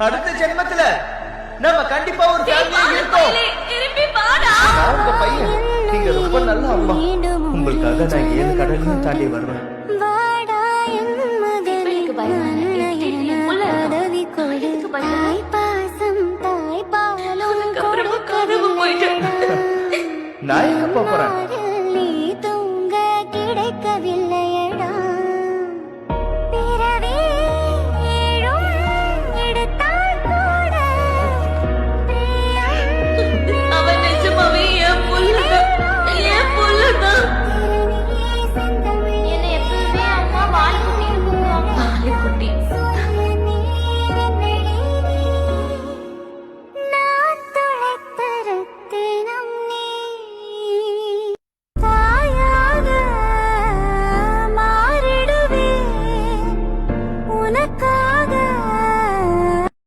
அடுத்த ஜென்மத்துல நம்ம கண்டிப்பா ஒரு ஃபேமிலியா இருக்கோம். நான் உங்க பையன், நீங்க ரொம்ப நல்ல அம்மா. உங்களுக்காக நான் 7 கடலையும் தாண்டி வருவேன். நான் எங்க போறேன்? தூங்க கிடைக்கவில்லை.